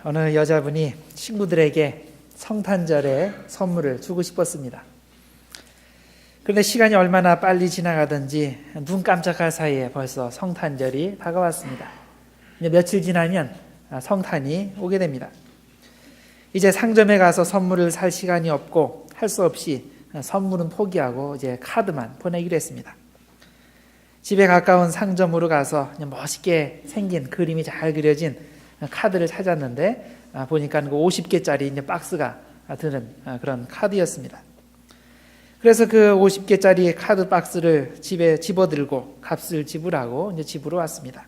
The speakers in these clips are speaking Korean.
어느 여자분이 친구들에게 성탄절에 선물을 주고 싶었습니다. 그런데 시간이 얼마나 빨리 지나가든지 눈 깜짝할 사이에 벌써 성탄절이 다가왔습니다. 며칠 지나면 성탄이 오게 됩니다. 이제 상점에 가서 선물을 살 시간이 없고 할 수 없이 선물은 포기하고 이제 카드만 보내기로 했습니다. 집에 가까운 상점으로 가서 멋있게 생긴 그림이 잘 그려진 카드를 찾았는데 보니까 50개짜리 이제 박스가 드는 그런 카드였습니다. 그래서 그 50개짜리 카드 박스를 집에 집어들고 값을 지불하고 이제 집으로 왔습니다.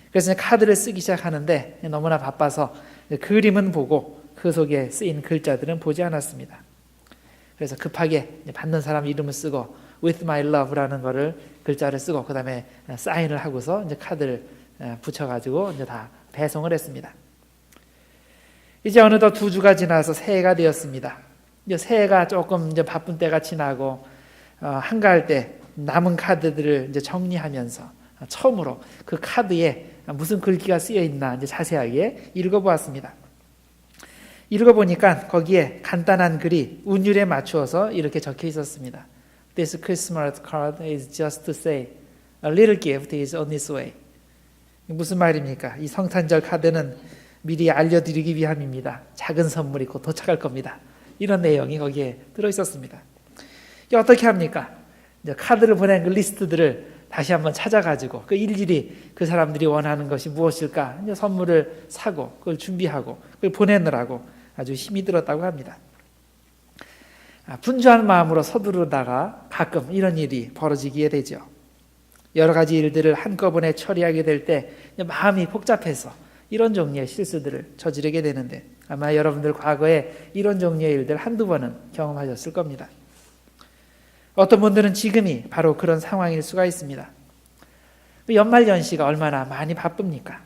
그래서 카드를 쓰기 시작하는데 너무나 바빠서 그림은 보고 그 속에 쓰인 글자들은 보지 않았습니다. 그래서 급하게 받는 사람 이름을 쓰고 With my love라는 거를 글자를 쓰고 그 다음에 사인을 하고서 이제 카드를 붙여가지고 이제 다 배송을 했습니다. 이제 어느덧 2주가 지나서 새해가 되었습니다. 이제 새해가 조금 이제 바쁜 때가 지나고 한가할 때 남은 카드들을 이제 정리하면서 처음으로 그 카드에 무슨 글귀가 쓰여 있나 이제 자세하게 읽어보았습니다. 읽어보니까 거기에 간단한 글이 운율에 맞추어서 이렇게 적혀 있었습니다. This Christmas card is just to say a little gift is on its way. 무슨 말입니까? 이 성탄절 카드는 미리 알려드리기 위함입니다. 작은 선물이 곧 도착할 겁니다. 이런 내용이 거기에 들어있었습니다. 어떻게 합니까? 이제 카드를 보낸 그 리스트들을 다시 한번 찾아가지고 그 일일이 그 사람들이 원하는 것이 무엇일까 이제 선물을 사고 그걸 준비하고 그걸 보내느라고 아주 힘이 들었다고 합니다. 분주한 마음으로 서두르다가 가끔 이런 일이 벌어지게 되죠. 여러 가지 일들을 한꺼번에 처리하게 될 때 마음이 복잡해서 이런 종류의 실수들을 저지르게 되는데 아마 여러분들 과거에 이런 종류의 일들 한두 번은 경험하셨을 겁니다. 어떤 분들은 지금이 바로 그런 상황일 수가 있습니다. 연말연시가 얼마나 많이 바쁩니까?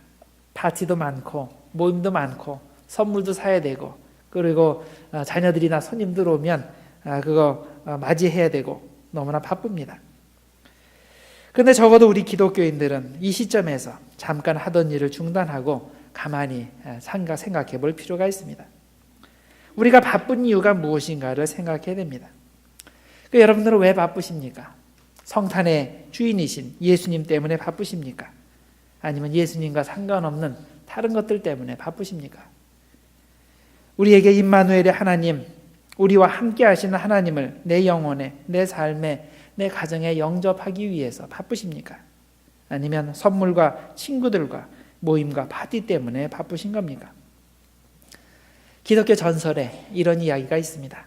파티도 많고 모임도 많고 선물도 사야 되고 그리고 자녀들이나 손님들 오면 그거 맞이해야 되고 너무나 바쁩니다. 그런데 적어도 우리 기독교인들은 이 시점에서 잠깐 하던 일을 중단하고 가만히 생각해 볼 필요가 있습니다. 우리가 바쁜 이유가 무엇인가를 생각해야 됩니다. 여러분들은 왜 바쁘십니까? 성탄의 주인이신 예수님 때문에 바쁘십니까? 아니면 예수님과 상관없는 다른 것들 때문에 바쁘십니까? 우리에게 임마누엘의 하나님, 우리와 함께 하시는 하나님을 내 영혼에, 내 삶에, 내 가정에 영접하기 위해서 바쁘십니까? 아니면 선물과 친구들과 모임과 파티 때문에 바쁘신 겁니까? 기독교 전설에 이런 이야기가 있습니다.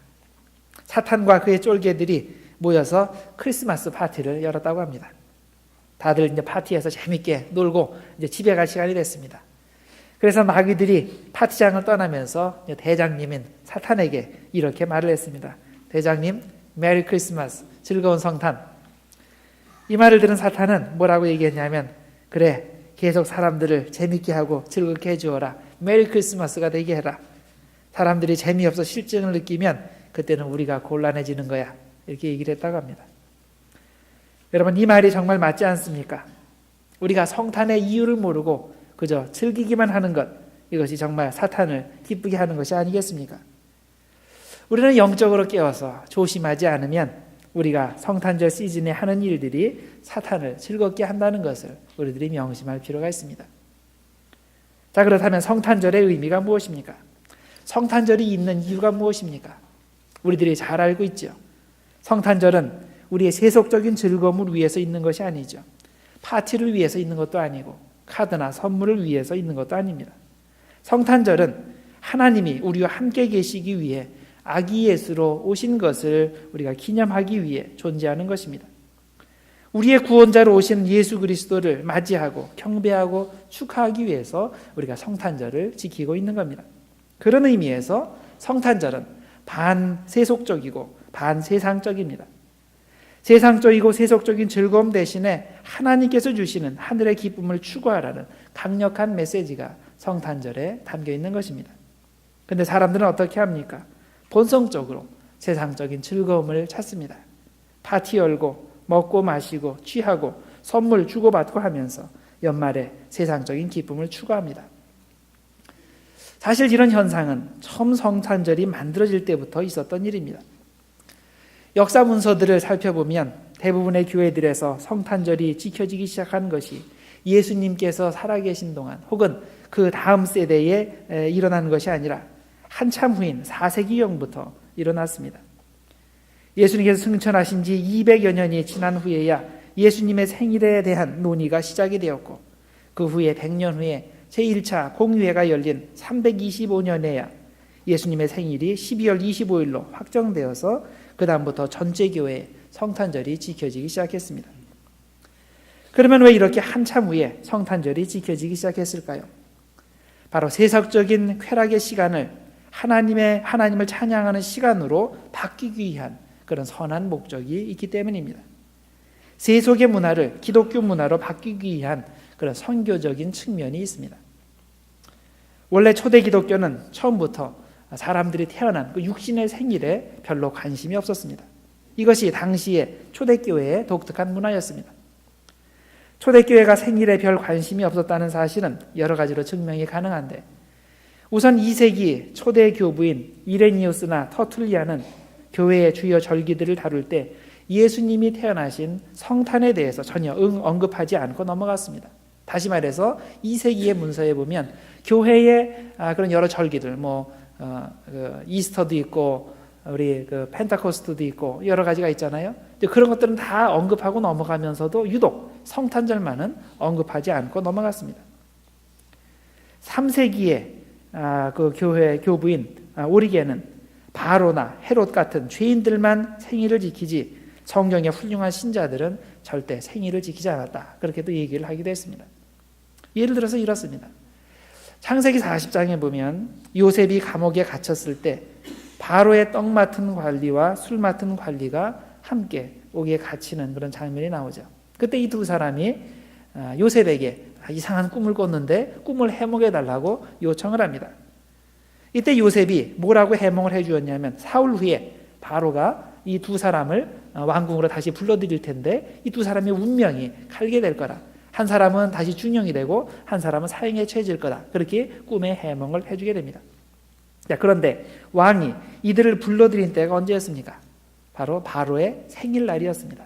사탄과 그의 쫄개들이 모여서 크리스마스 파티를 열었다고 합니다. 다들 이제 파티에서 재밌게 놀고 이제 집에 갈 시간이 됐습니다. 그래서 마귀들이 파티장을 떠나면서 대장님인 사탄에게 이렇게 말을 했습니다. 대장님, 메리 크리스마스, 즐거운 성탄. 이 말을 들은 사탄은 뭐라고 얘기했냐면 그래, 계속 사람들을 재밌게 하고 즐겁게 해주어라. 메리 크리스마스가 되게 해라. 사람들이 재미없어 실증을 느끼면 그때는 우리가 곤란해지는 거야. 이렇게 얘기를 했다고 합니다. 여러분, 이 말이 정말 맞지 않습니까? 우리가 성탄의 이유를 모르고 그저 즐기기만 하는 것, 이것이 정말 사탄을 기쁘게 하는 것이 아니겠습니까? 우리는 영적으로 깨어서 조심하지 않으면 우리가 성탄절 시즌에 하는 일들이 사탄을 즐겁게 한다는 것을 우리들이 명심할 필요가 있습니다. 자, 그렇다면 성탄절의 의미가 무엇입니까? 성탄절이 있는 이유가 무엇입니까? 우리들이 잘 알고 있죠. 성탄절은 우리의 세속적인 즐거움을 위해서 있는 것이 아니죠. 파티를 위해서 있는 것도 아니고 카드나 선물을 위해서 있는 것도 아닙니다. 성탄절은 하나님이 우리와 함께 계시기 위해 아기 예수로 오신 것을 우리가 기념하기 위해 존재하는 것입니다. 우리의 구원자로 오신 예수 그리스도를 맞이하고 경배하고 축하하기 위해서 우리가 성탄절을 지키고 있는 겁니다. 그런 의미에서 성탄절은 반세속적이고 반세상적입니다. 세상적이고 세속적인 즐거움 대신에 하나님께서 주시는 하늘의 기쁨을 추구하라는 강력한 메시지가 성탄절에 담겨 있는 것입니다. 그런데 사람들은 어떻게 합니까? 본성적으로 세상적인 즐거움을 찾습니다. 파티 열고 먹고 마시고 취하고 선물 주고받고 하면서 연말에 세상적인 기쁨을 추구합니다. 사실 이런 현상은 처음 성탄절이 만들어질 때부터 있었던 일입니다. 역사 문서들을 살펴보면 대부분의 교회들에서 성탄절이 지켜지기 시작한 것이 예수님께서 살아계신 동안 혹은 그 다음 세대에 일어난 것이 아니라 한참 후인 4세기경부터 일어났습니다. 예수님께서 승천하신 지 200여 년이 지난 후에야 예수님의 생일에 대한 논의가 시작이 되었고, 그 후에 100년 후에 제1차 공의회가 열린 325년에야 예수님의 생일이 12월 25일로 확정되어서 그 다음부터 전체 교회에 성탄절이 지켜지기 시작했습니다. 그러면 왜 이렇게 한참 후에 성탄절이 지켜지기 시작했을까요? 바로 세속적인 쾌락의 시간을 하나님을 찬양하는 시간으로 바뀌기 위한 그런 선한 목적이 있기 때문입니다. 세속의 문화를 기독교 문화로 바뀌기 위한 그런 선교적인 측면이 있습니다. 원래 초대 기독교는 처음부터 사람들이 태어난 그 육신의 생일에 별로 관심이 없었습니다. 이것이 당시의 초대교회의 독특한 문화였습니다. 초대교회가 생일에 별 관심이 없었다는 사실은 여러 가지로 증명이 가능한데, 우선 2세기 초대 교부인 이레니우스나 터툴리아는 교회의 주요 절기들을 다룰 때 예수님이 태어나신 성탄에 대해서 전혀 언급하지 않고 넘어갔습니다. 다시 말해서 2세기의 문서에 보면 교회의 그런 여러 절기들, 이스터도 있고 우리 펜타코스트도 있고 여러 가지가 있잖아요. 그런 것들은 다 언급하고 넘어가면서도 유독 성탄절만은 언급하지 않고 넘어갔습니다. 3세기의 그 교회 교부인 오리겐은 바로나 헤롯 같은 죄인들만 생일을 지키지 성경의 훌륭한 신자들은 절대 생일을 지키지 않았다, 그렇게도 얘기를 하기도 했습니다. 예를 들어서 이렇습니다. 창세기 40장에 보면 요셉이 감옥에 갇혔을 때 바로의 떡 맡은 관리와 술 맡은 관리가 함께 옥에 갇히는 그런 장면이 나오죠. 그때 이 두 사람이 요셉에게 이상한 꿈을 꿨는데 꿈을 해몽해 달라고 요청을 합니다. 이때 요셉이 뭐라고 해몽을 해주었냐면, 사흘 후에 바로가 이 두 사람을 왕궁으로 다시 불러들일 텐데 이 두 사람의 운명이 갈게 될 거라, 한 사람은 다시 중형이 되고 한 사람은 사형에 처해질 거다, 그렇게 꿈의 해몽을 해주게 됩니다. 그런데 왕이 이들을 불러들인 때가 언제였습니까? 바로 바로의 생일날이었습니다.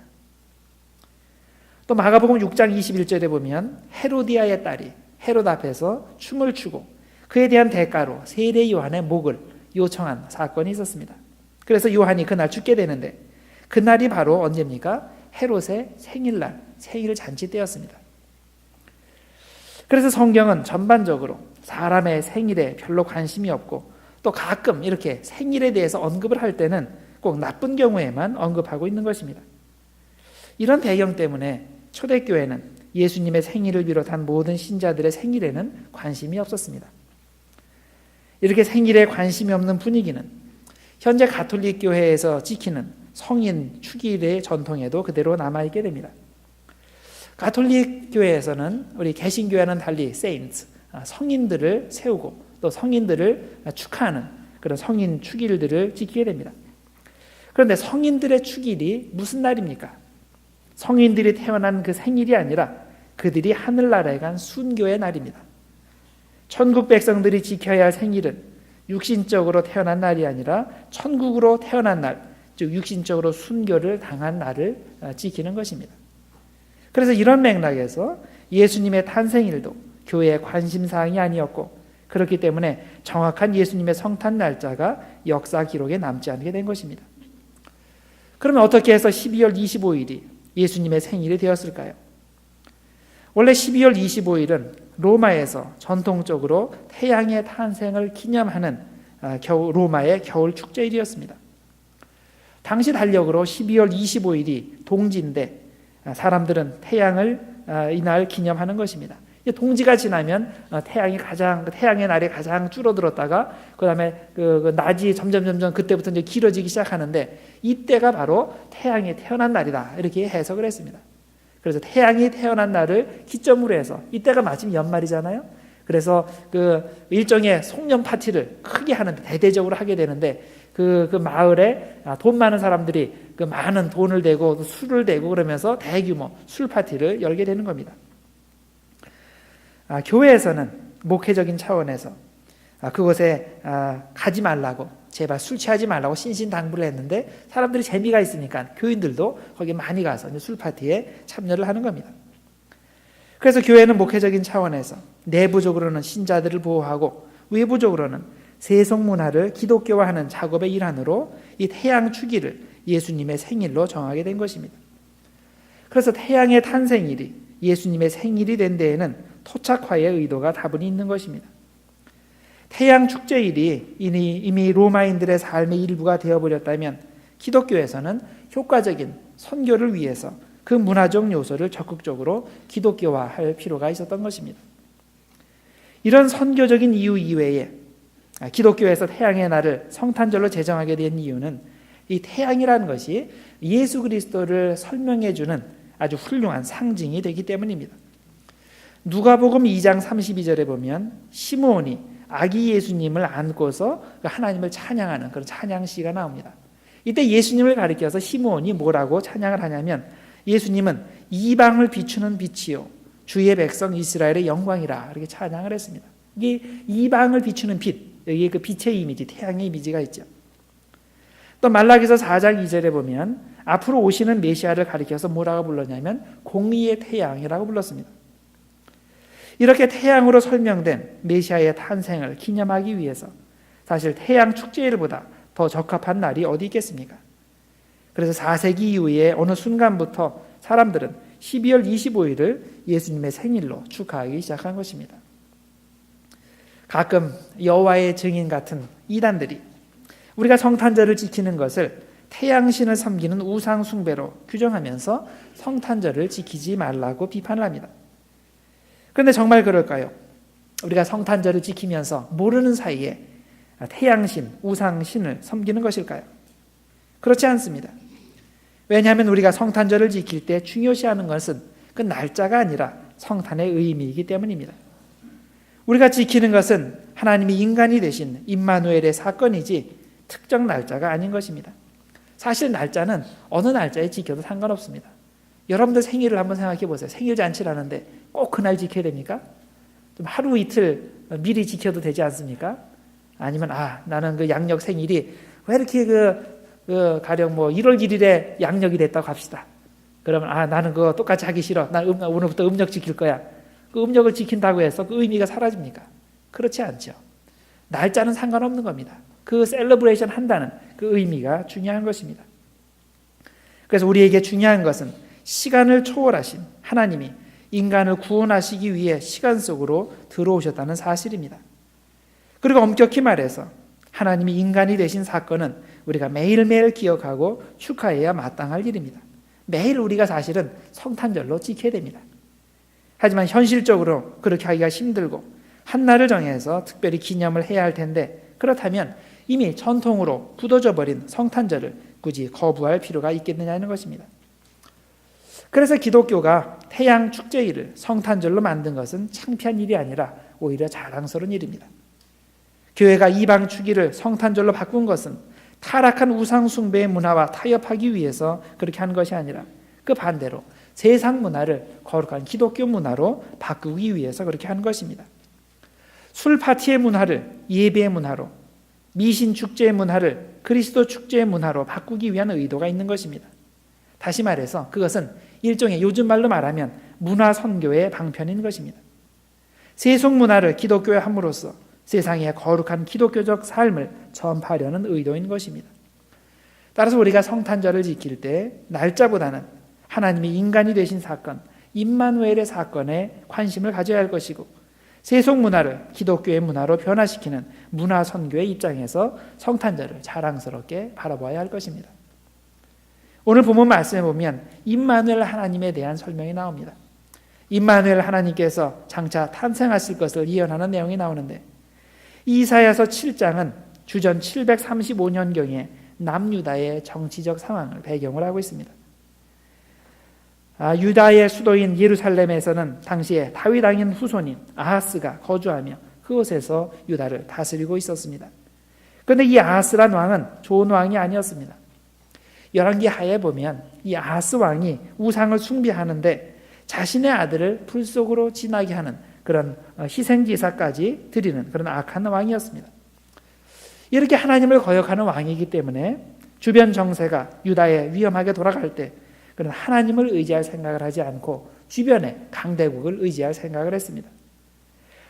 또 마가복음 6장 21절에 보면 헤로디아의 딸이 헤롯 앞에서 춤을 추고 그에 대한 대가로 세례 요한의 목을 요청한 사건이 있었습니다. 그래서 요한이 그날 죽게 되는데, 그날이 바로 언제입니까? 헤롯의 생일날, 생일 잔치 때였습니다. 그래서 성경은 전반적으로 사람의 생일에 별로 관심이 없고, 또 가끔 이렇게 생일에 대해서 언급을 할 때는 꼭 나쁜 경우에만 언급하고 있는 것입니다. 이런 배경 때문에 초대교회는 예수님의 생일을 비롯한 모든 신자들의 생일에는 관심이 없었습니다. 이렇게 생일에 관심이 없는 분위기는 현재 가톨릭 교회에서 지키는 성인 축일의 전통에도 그대로 남아있게 됩니다. 가톨릭 교회에서는 우리 개신교회와는 달리 saints, 성인들을 세우고 또 성인들을 축하하는 그런 성인 축일들을 지키게 됩니다. 그런데 성인들의 축일이 무슨 날입니까? 성인들이 태어난 그 생일이 아니라 그들이 하늘나라에 간 순교의 날입니다. 천국 백성들이 지켜야 할 생일은 육신적으로 태어난 날이 아니라 천국으로 태어난 날, 즉 육신적으로 순교를 당한 날을 지키는 것입니다. 그래서 이런 맥락에서 예수님의 탄생일도 교회의 관심사항이 아니었고, 그렇기 때문에 정확한 예수님의 성탄 날짜가 역사 기록에 남지 않게 된 것입니다. 그러면 어떻게 해서 12월 25일이 예수님의 생일이 되었을까요? 원래 12월 25일은 로마에서 전통적으로 태양의 탄생을 기념하는 로마의 겨울 축제일이었습니다. 당시 달력으로 12월 25일이 동지인데 사람들은 태양을 이날 기념하는 것입니다. 동지가 지나면 태양의 날이 가장 줄어들었다가 그다음에 그 낮이 점점 그때부터 이제 길어지기 시작하는데, 이때가 바로 태양이 태어난 날이다, 이렇게 해석을 했습니다. 그래서 태양이 태어난 날을 기점으로 해서, 이때가 마침 연말이잖아요. 그래서 그 일종의 송년 파티를 크게 대대적으로 하게 되는데, 그 마을에 돈 많은 사람들이 그 많은 돈을 대고 술을 대고 그러면서 대규모 술 파티를 열게 되는 겁니다. 교회에서는 목회적인 차원에서 그곳에 가지 말라고, 제발 술 취하지 말라고 신신당부를 했는데 사람들이 재미가 있으니까 교인들도 거기 많이 가서 이제 술 파티에 참여를 하는 겁니다. 그래서 교회는 목회적인 차원에서 내부적으로는 신자들을 보호하고 외부적으로는 세속 문화를 기독교화하는 작업의 일환으로 이 태양 주기를 예수님의 생일로 정하게 된 것입니다. 그래서 태양의 탄생일이 예수님의 생일이 된 데에는 토착화의 의도가 다분히 있는 것입니다. 태양 축제일이 이미 로마인들의 삶의 일부가 되어버렸다면 기독교에서는 효과적인 선교를 위해서 그 문화적 요소를 적극적으로 기독교화할 필요가 있었던 것입니다. 이런 선교적인 이유 이외에 기독교에서 태양의 날을 성탄절로 제정하게 된 이유는 이 태양이라는 것이 예수 그리스도를 설명해 주는 아주 훌륭한 상징이 되기 때문입니다. 누가복음 2장 32절에 보면 시므온이 아기 예수님을 안고서 하나님을 찬양하는 그런 찬양시가 나옵니다. 이때 예수님을 가리켜서 시므온이 뭐라고 찬양을 하냐면 예수님은 이방을 비추는 빛이요 주의 백성 이스라엘의 영광이라 이렇게 찬양을 했습니다. 이게 이방을 비추는 빛, 여기에 그 빛의 이미지, 태양의 이미지가 있죠. 또 말라기서 4장 2절에 보면 앞으로 오시는 메시아를 가리켜서 뭐라고 불렀냐면 공의의 태양이라고 불렀습니다. 이렇게 태양으로 설명된 메시아의 탄생을 기념하기 위해서 사실 태양 축제일보다 더 적합한 날이 어디 있겠습니까? 그래서 4세기 이후에 어느 순간부터 사람들은 12월 25일을 예수님의 생일로 축하하기 시작한 것입니다. 가끔 여호와의 증인 같은 이단들이 우리가 성탄절을 지키는 것을 태양신을 섬기는 우상 숭배로 규정하면서 성탄절을 지키지 말라고 비판을 합니다. 그런데 정말 그럴까요? 우리가 성탄절을 지키면서 모르는 사이에 태양신, 우상신을 섬기는 것일까요? 그렇지 않습니다. 왜냐하면 우리가 성탄절을 지킬 때 중요시하는 것은 그 날짜가 아니라 성탄의 의미이기 때문입니다. 우리가 지키는 것은 하나님이 인간이 되신 임마누엘의 사건이지 특정 날짜가 아닌 것입니다. 사실 날짜는 어느 날짜에 지켜도 상관없습니다. 여러분들 생일을 한번 생각해 보세요. 생일 잔치를 하는데 꼭 그날 지켜야 됩니까? 좀 하루 이틀 미리 지켜도 되지 않습니까? 아니면 나는 그 양력 생일이 왜 이렇게 가령 1월 1일에 양력이 됐다고 합시다. 그러면 나는 그거 똑같이 하기 싫어. 난 오늘부터 음력 지킬 거야. 그 음력을 지킨다고 해서 그 의미가 사라집니까? 그렇지 않죠. 날짜는 상관없는 겁니다. 그 셀러브레이션 한다는 그 의미가 중요한 것입니다. 그래서 우리에게 중요한 것은 시간을 초월하신 하나님이 인간을 구원하시기 위해 시간 속으로 들어오셨다는 사실입니다. 그리고 엄격히 말해서 하나님이 인간이 되신 사건은 우리가 매일매일 기억하고 축하해야 마땅할 일입니다. 매일 우리가 사실은 성탄절로 지켜야 됩니다. 하지만 현실적으로 그렇게 하기가 힘들고 한 날을 정해서 특별히 기념을 해야 할 텐데 그렇다면 이미 전통으로 굳어져 버린 성탄절을 굳이 거부할 필요가 있겠느냐는 것입니다. 그래서 기독교가 태양 축제일을 성탄절로 만든 것은 창피한 일이 아니라 오히려 자랑스러운 일입니다. 교회가 이방 축일을 성탄절로 바꾼 것은 타락한 우상 숭배의 문화와 타협하기 위해서 그렇게 한 것이 아니라 그 반대로 세상 문화를 거룩한 기독교 문화로 바꾸기 위해서 그렇게 한 것입니다. 술 파티의 문화를 예배의 문화로, 미신 축제의 문화를 그리스도 축제의 문화로 바꾸기 위한 의도가 있는 것입니다. 다시 말해서 그것은 일종의 요즘 말로 말하면 문화 선교의 방편인 것입니다. 세속 문화를 기독교에 함으로써 세상에 거룩한 기독교적 삶을 전파하려는 의도인 것입니다. 따라서 우리가 성탄절을 지킬 때 날짜보다는 하나님이 인간이 되신 사건, 임마누엘의 사건에 관심을 가져야 할 것이고 세속 문화를 기독교의 문화로 변화시키는 문화 선교의 입장에서 성탄절을 자랑스럽게 바라봐야 할 것입니다. 오늘 본문 말씀에 보면 임마누엘 하나님에 대한 설명이 나옵니다. 임마누엘 하나님께서 장차 탄생하실 것을 예언하는 내용이 나오는데 이사야서 7장은 주전 735년경에 남유다의 정치적 상황을 배경으로 하고 있습니다. 유다의 수도인 예루살렘에서는 당시에 다윗 왕인 후손인 아하스가 거주하며 그곳에서 유다를 다스리고 있었습니다. 그런데 이 아하스란 왕은 좋은 왕이 아니었습니다. 열왕기 하에 보면 이 아하스 왕이 우상을 숭배하는데 자신의 아들을 불 속으로 지나게 하는 그런 희생제사까지 드리는 그런 악한 왕이었습니다. 이렇게 하나님을 거역하는 왕이기 때문에 주변 정세가 유다에 위험하게 돌아갈 때 그런 하나님을 의지할 생각을 하지 않고 주변의 강대국을 의지할 생각을 했습니다.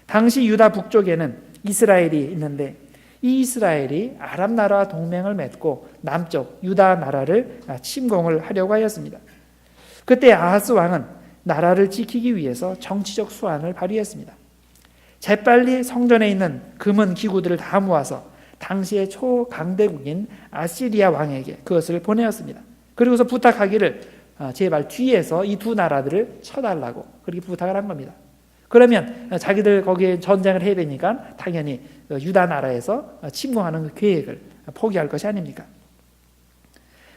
당시 유다 북쪽에는 이스라엘이 있는데 이 이스라엘이 아람 나라와 동맹을 맺고 남쪽 유다 나라를 침공을 하려고 하였습니다. 그때 아하스 왕은 나라를 지키기 위해서 정치적 수완을 발휘했습니다. 재빨리 성전에 있는 금은 기구들을 다 모아서 당시의 초강대국인 아시리아 왕에게 그것을 보내었습니다. 그리고서 부탁하기를 제발 뒤에서 이 두 나라들을 쳐달라고 그렇게 부탁을 한 겁니다. 그러면 자기들 거기에 전쟁을 해야 되니까 당연히 유다 나라에서 침공하는 그 계획을 포기할 것이 아닙니까?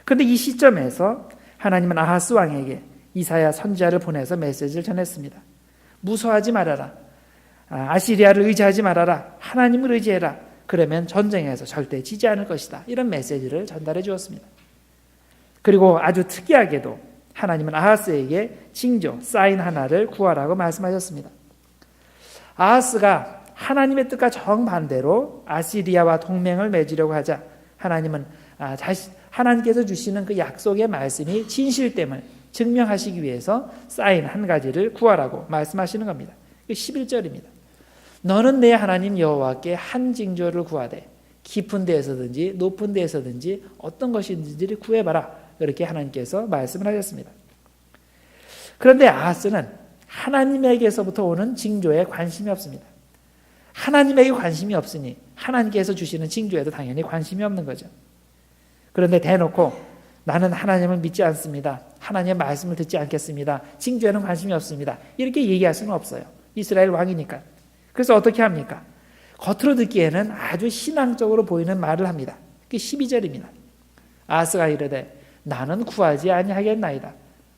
그런데 이 시점에서 하나님은 아하스 왕에게 이사야 선지자를 보내서 메시지를 전했습니다. 무서워하지 말아라. 아시리아를 의지하지 말아라. 하나님을 의지해라. 그러면 전쟁에서 절대 지지 않을 것이다. 이런 메시지를 전달해 주었습니다. 그리고 아주 특이하게도 하나님은 아하스에게 징조, 사인 하나를 구하라고 말씀하셨습니다. 아하스가 하나님의 뜻과 정반대로 아시리아와 동맹을 맺으려고 하자 하나님은 하나님께서 주시는 그 약속의 말씀이 진실됨을 증명하시기 위해서 사인 한 가지를 구하라고 말씀하시는 겁니다. 11절입니다. 너는 내 하나님 여호와께 한 징조를 구하되 깊은 데에서든지 높은 데에서든지 어떤 것이든지 구해봐라. 그렇게 하나님께서 말씀을 하셨습니다. 그런데 아하스는 하나님에게서부터 오는 징조에 관심이 없습니다. 하나님에게 관심이 없으니 하나님께서 주시는 징조에도 당연히 관심이 없는 거죠. 그런데 대놓고 나는 하나님을 믿지 않습니다. 하나님의 말씀을 듣지 않겠습니다. 징조에는 관심이 없습니다. 이렇게 얘기할 수는 없어요. 이스라엘 왕이니까. 그래서 어떻게 합니까? 겉으로 듣기에는 아주 신앙적으로 보이는 말을 합니다. 그게 12절입니다. 아하스가 이르되 나는 구하지 아니하겠나이다.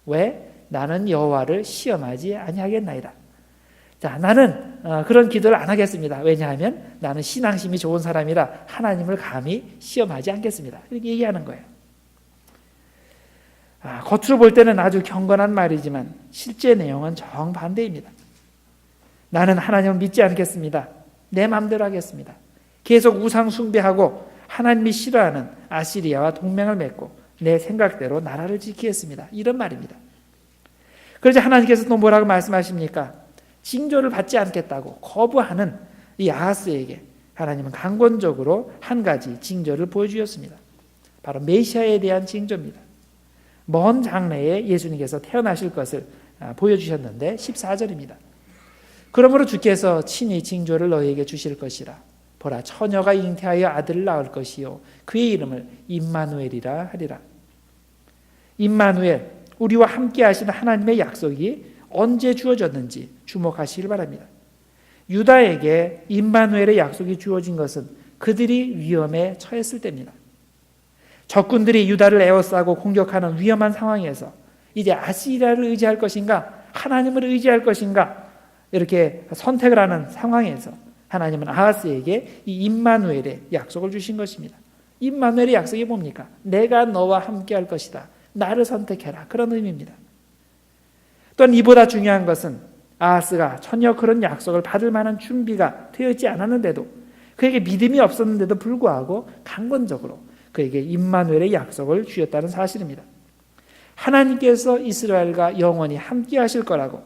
왜? 나는 여호와를 시험하지 아니하겠나이다. 자, 나는 그런 기도를 안 하겠습니다. 왜냐하면 나는 신앙심이 좋은 사람이라 하나님을 감히 시험하지 않겠습니다. 이렇게 얘기하는 거예요. 겉으로 볼 때는 아주 경건한 말이지만 실제 내용은 정반대입니다. 나는 하나님을 믿지 않겠습니다. 내 마음대로 하겠습니다. 계속 우상 숭배하고 하나님이 싫어하는 아시리아와 동맹을 맺고 내 생각대로 나라를 지키겠습니다. 이런 말입니다. 그러자 하나님께서 또 뭐라고 말씀하십니까? 징조를 받지 않겠다고 거부하는 이 아하스에게 하나님은 강권적으로 한 가지 징조를 보여주셨습니다. 바로 메시아에 대한 징조입니다. 먼 장래에 예수님께서 태어나실 것을 보여주셨는데 14절입니다. 그러므로 주께서 친히 징조를 너희에게 주실 것이라. 보라, 처녀가 잉태하여 아들을 낳을 것이요 그의 이름을 임마누엘이라 하리라. 임마누엘, 우리와 함께 하시는 하나님의 약속이 언제 주어졌는지 주목하시길 바랍니다. 유다에게 임마누엘의 약속이 주어진 것은 그들이 위험에 처했을 때입니다. 적군들이 유다를 에워싸고 공격하는 위험한 상황에서 이제 아시리아를 의지할 것인가 하나님을 의지할 것인가 이렇게 선택을 하는 상황에서 하나님은 아하스에게 이 임마누엘의 약속을 주신 것입니다. 임마누엘의 약속이 뭡니까? 내가 너와 함께 할 것이다. 나를 선택해라. 그런 의미입니다. 또한 이보다 중요한 것은 아하스가 전혀 그런 약속을 받을 만한 준비가 되어있지 않았는데도 그에게 믿음이 없었는데도 불구하고 강권적으로 그에게 임마누엘의 약속을 주셨다는 사실입니다. 하나님께서 이스라엘과 영원히 함께 하실 거라고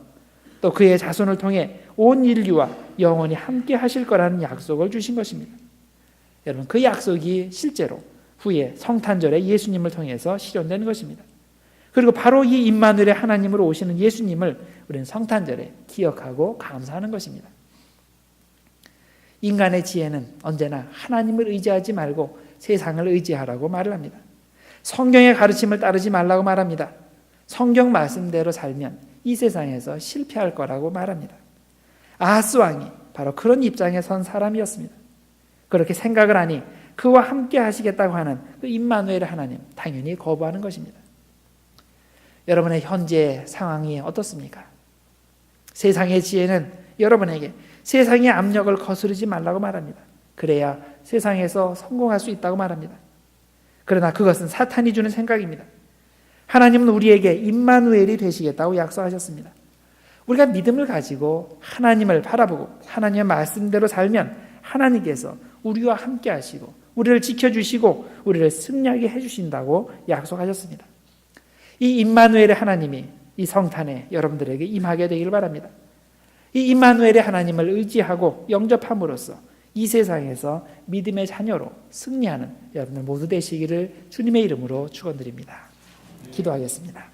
또 그의 자손을 통해 온 인류와 영원히 함께 하실 거라는 약속을 주신 것입니다. 여러분, 그 약속이 실제로 후에 성탄절에 예수님을 통해서 실현되는 것입니다. 그리고 바로 이 임마누엘의 하나님으로 오시는 예수님을 우리는 성탄절에 기억하고 감사하는 것입니다. 인간의 지혜는 언제나 하나님을 의지하지 말고 세상을 의지하라고 말을 합니다. 성경의 가르침을 따르지 말라고 말합니다. 성경 말씀대로 살면 이 세상에서 실패할 거라고 말합니다. 아하스 왕이 바로 그런 입장에 선 사람이었습니다. 그렇게 생각을 하니 그와 함께 하시겠다고 하는 그 임마누엘의 하나님 당연히 거부하는 것입니다. 여러분의 현재 상황이 어떻습니까? 세상의 지혜는 여러분에게 세상의 압력을 거스르지 말라고 말합니다. 그래야 세상에서 성공할 수 있다고 말합니다. 그러나 그것은 사탄이 주는 생각입니다. 하나님은 우리에게 임마누엘이 되시겠다고 약속하셨습니다. 우리가 믿음을 가지고 하나님을 바라보고 하나님의 말씀대로 살면 하나님께서 우리와 함께 하시고 우리를 지켜주시고 우리를 승리하게 해주신다고 약속하셨습니다. 이 임마누엘의 하나님이 이 성탄에 여러분들에게 임하게 되기를 바랍니다. 이 임마누엘의 하나님을 의지하고 영접함으로써 이 세상에서 믿음의 자녀로 승리하는 여러분들 모두 되시기를 주님의 이름으로 축원드립니다. 기도하겠습니다.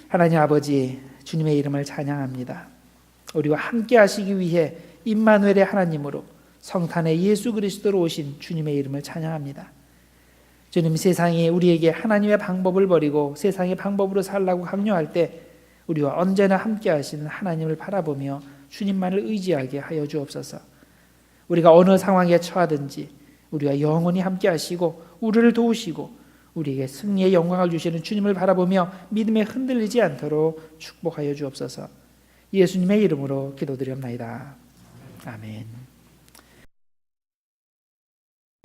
하나님 아버지, 주님의 이름을 찬양합니다. 우리와 함께 하시기 위해 임마누엘의 하나님으로 성탄에 예수 그리스도로 오신 주님의 이름을 찬양합니다. 주님, 세상이 우리에게 하나님의 방법을 버리고 세상의 방법으로 살라고 강요할 때 우리와 언제나 함께 하시는 하나님을 바라보며 주님만을 의지하게 하여 주옵소서. 우리가 어느 상황에 처하든지 우리와 영원히 함께 하시고 우리를 도우시고 우리에게 승리의 영광을 주시는 주님을 바라보며 믿음에 흔들리지 않도록 축복하여 주옵소서. 예수님의 이름으로 기도드리옵나이다. 아멘.